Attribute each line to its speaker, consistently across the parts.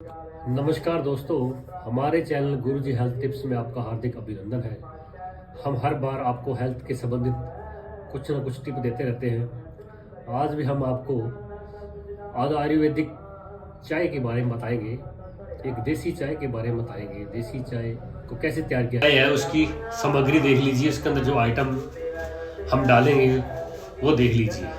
Speaker 1: नमस्कार दोस्तों, हमारे चैनल गुरुजी हेल्थ टिप्स में आपका हार्दिक अभिनंदन है। हम हर बार आपको हेल्थ के संबंधित कुछ ना कुछ टिप देते रहते हैं। आज भी हम आपको आयुर्वेदिक चाय के बारे में बताएंगे, एक देसी चाय के बारे में बताएंगे। देसी चाय को कैसे तैयार किया है उसकी सामग्री देख लीजिए, इसके अंदर जो आइटम हम डालेंगे वो देख लीजिए।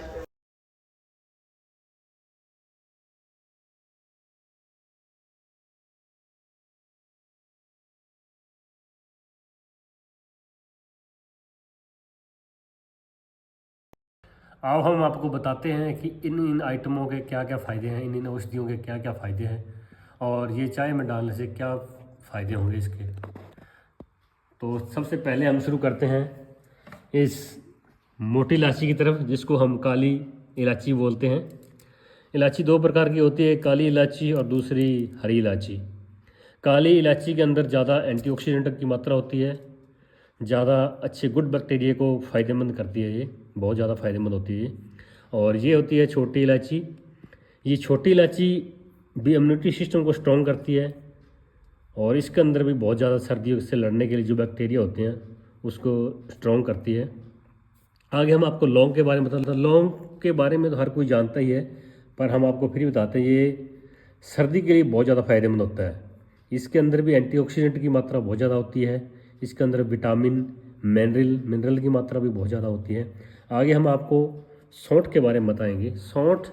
Speaker 1: अब हम आपको बताते हैं कि इन आइटमों के क्या क्या फ़ायदे हैं, इन औषधियों के क्या क्या फ़ायदे हैं और ये चाय में डालने से क्या फ़ायदे होंगे इसके। तो सबसे पहले हम शुरू करते हैं इस मोटी इलायची की तरफ, जिसको हम काली इलायची बोलते हैं। इलायची दो प्रकार की होती है, काली इलायची और दूसरी हरी इलायची। काली इलायची के अंदर ज़्यादा एंटीऑक्सीडेंट की मात्रा होती है, ज़्यादा अच्छे गुड बैक्टीरिया को फ़ायदेमंद करती है, ये बहुत ज़्यादा फ़ायदेमंद होती है। और ये होती है छोटी इलायची। ये छोटी इलायची भी इम्यूनिटी सिस्टम को स्ट्रॉन्ग करती है और इसके अंदर भी बहुत ज़्यादा सर्दियों से लड़ने के लिए जो बैक्टीरिया होते हैं उसको स्ट्रॉन्ग करती है। आगे हम आपको लौंग के बारे में बताते हैं। लौंग के बारे में तो हर कोई जानता ही है, पर हम आपको फिर बताते हैं ये सर्दी के लिए बहुत ज़्यादा फ़ायदेमंद होता है। इसके अंदर भी एंटीऑक्सीडेंट की मात्रा बहुत ज़्यादा होती है। इसके अंदर विटामिन मिनरल की मात्रा भी बहुत ज़्यादा होती है। आगे हम आपको सौंठ के बारे में बताएंगे। सौंठ,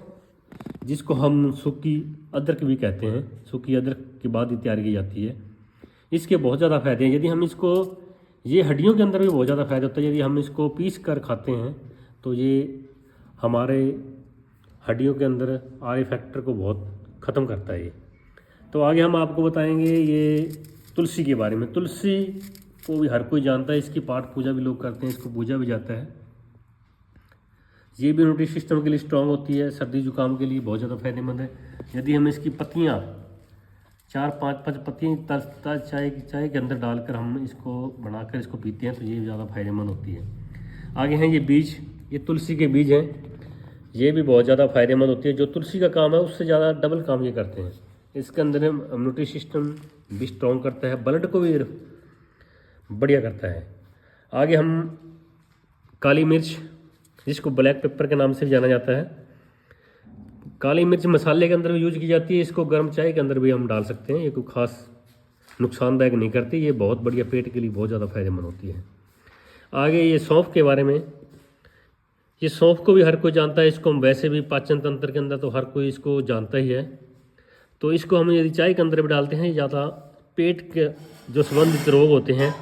Speaker 1: जिसको हम सूखी अदरक भी कहते हैं, सूखी अदरक के बाद ही तैयार की जाती है। इसके बहुत ज़्यादा फ़ायदे हैं। यदि हम इसको, ये हड्डियों के अंदर भी बहुत ज़्यादा फ़ायदा होता है। यदि हम इसको पीस कर खाते हैं तो ये हमारे हड्डियों के अंदर आर फैक्टर को बहुत ख़त्म करता है ये। तो आगे हम आपको बताएंगे ये तुलसी के बारे में। तुलसी को भी हर कोई जानता है, इसकी पाठ पूजा भी लोग करते हैं, इसको पूजा भी जाता है। ये भी इम्यूनिटी सिस्टम के लिए स्ट्रांग होती है, सर्दी जुकाम के लिए बहुत ज़्यादा फायदेमंद है। यदि हम इसकी पत्तियाँ 4-5 पत्तियाँ चाय के अंदर डालकर हम इसको बनाकर इसको पीते हैं तो ये ज़्यादा फायदेमंद होती है। आगे हैं ये बीज, ये तुलसी के बीज हैं, ये भी बहुत ज़्यादा फायदेमंद होती है। जो तुलसी का काम है उससे ज़्यादा डबल काम ये करते हैं। इसके अंदर इम्यूनिटी सिस्टम भी स्ट्रॉन्ग करता है, ब्लड को भी बढ़िया करता है। आगे हम काली मिर्च, जिसको ब्लैक पेपर के नाम से भी जाना जाता है, काली मिर्च मसाले के अंदर भी यूज की जाती है। इसको गर्म चाय के अंदर भी हम डाल सकते हैं, ये कोई खास नुकसानदायक नहीं करती, ये बहुत बढ़िया, पेट के लिए बहुत ज़्यादा फायदेमंद होती है। आगे ये सौंफ के बारे में। ये सौंफ को भी हर कोई जानता है, इसको हम वैसे भी पाचन तंत्र के अंदर तो हर कोई इसको जानता ही है। तो इसको हम यदि चाय के अंदर भी डालते हैं, ज़्यादा पेट के जो संबंधित रोग होते हैं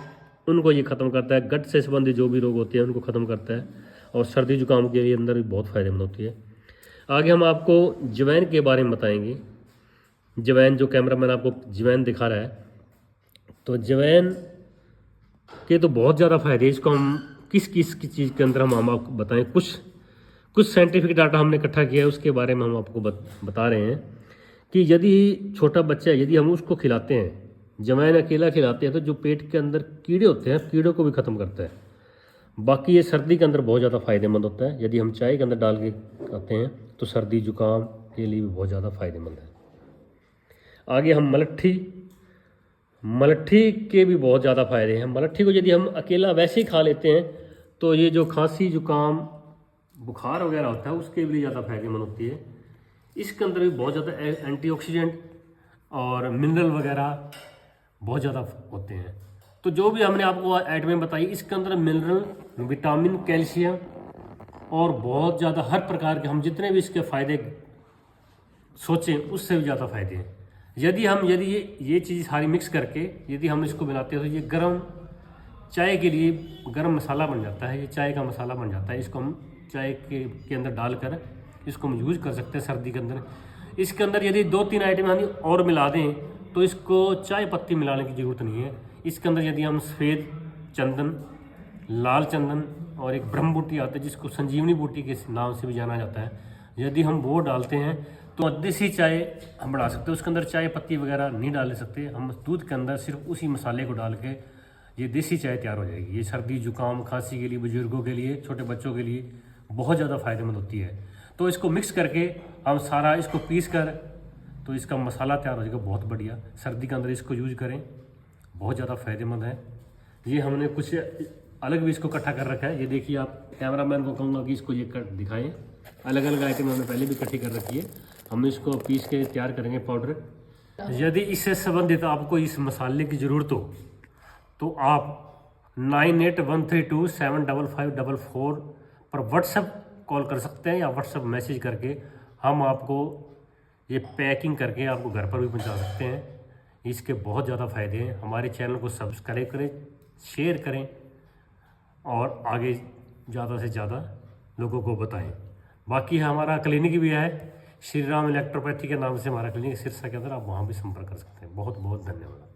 Speaker 1: उनको ये ख़त्म करता है। गट से संबंधित जो भी रोग होते हैं उनको ख़त्म करता है और सर्दी जुकाम के लिए अंदर भी बहुत फ़ायदेमंद होती है। आगे हम आपको जवैन के बारे में बताएंगे। जवैन, जो कैमरामैन आपको जवैन दिखा रहा है, तो जवैन के तो बहुत ज़्यादा फ़ायदे। इसको हम किस चीज़ के अंदर हम आपको बताएं, कुछ साइंटिफिक डाटा हमने इकट्ठा किया है, उसके बारे में हम आपको बता रहे हैं कि यदि छोटा बच्चा है, यदि हम उसको खिलाते हैं, जवैन अकेला खिलाते हैं, तो जो पेट के अंदर कीड़े होते हैं, कीड़ों को भी ख़त्म करता है। बाकी ये सर्दी के अंदर बहुत ज़्यादा फ़ायदेमंद होता है। यदि हम चाय के अंदर डाल के खाते हैं तो सर्दी जुकाम के लिए भी बहुत ज़्यादा फ़ायदेमंद है। आगे हम मलट्ठी के भी बहुत ज़्यादा फ़ायदे हैं। मलट्ठी को यदि हम अकेला वैसे ही खा लेते हैं तो ये जो खांसी जुकाम बुखार वगैरह होता है उसके लिए ज़्यादा फायदेमंद होती है। इसके अंदर भी बहुत ज़्यादा एंटीऑक्सीडेंट और मिनरल वगैरह बहुत ज़्यादा होते हैं। तो जो भी हमने आपको आइटमें बताई, इसके अंदर मिनरल, विटामिन, कैल्शियम और बहुत ज़्यादा हर प्रकार के, हम जितने भी इसके फ़ायदे सोचें उससे भी ज़्यादा फ़ायदे हैं। यदि ये चीज़ सारी मिक्स करके यदि हम इसको बनाते हैं तो ये गर्म चाय के लिए गर्म मसाला बन जाता है। ये चाय का मसाला बन जाता है। इसको हम चाय के अंदर डालकर इसको हम यूज़ कर सकते हैं सर्दी के अंदर। इसके अंदर यदि 2-3 आइटम हम और मिला दें तो इसको चाय पत्ती मिलाने की ज़रूरत नहीं है। इसके अंदर यदि हम सफ़ेद चंदन, लाल चंदन और एक ब्रह्म बूटी आता है जिसको संजीवनी बूटी के नाम से भी जाना जाता है, यदि हम वो डालते हैं तो देसी चाय हम बना सकते हैं। उसके अंदर चाय पत्ती वगैरह नहीं डाल सकते, हम दूध के अंदर सिर्फ उसी मसाले को डाल के ये देसी चाय तैयार हो जाएगी। ये सर्दी जुकाम खांसी के लिए, बुजुर्गों के लिए, छोटे बच्चों के लिए बहुत ज़्यादा फ़ायदेमंद होती है। तो इसको मिक्स करके हम सारा इसको पीस कर तो इसका मसाला तैयार हो जाएगा बहुत बढ़िया। सर्दी के अंदर इसको यूज करें, बहुत ज़्यादा फ़ायदेमंद है। ये हमने कुछ अलग भी इसको इकट्ठा कर रखा है। ये देखिए, आप कैमरामैन को कहूँगा कि इसको ये कट दिखाएं। अलग अलग आइटम हमने पहले भी इकट्ठी कर रखी है, हम इसको पीस के तैयार करेंगे पाउडर। यदि इससे संबंधित आपको इस मसाले की ज़रूरत हो तो आप 9813275544 पर व्हाट्सएप कॉल कर सकते हैं या व्हाट्सएप मैसेज करके हम आपको ये पैकिंग करके आपको घर पर भी पहुंचा सकते हैं। इसके बहुत ज़्यादा फ़ायदे हैं। हमारे चैनल को सब्सक्राइब करें, शेयर करें और आगे ज़्यादा से ज़्यादा लोगों को बताएं। बाकी हमारा क्लिनिक भी है, श्री राम इलेक्ट्रोपैथी के नाम से हमारा क्लिनिक सिरसा के अंदर, आप वहाँ भी संपर्क कर सकते हैं। बहुत बहुत धन्यवाद।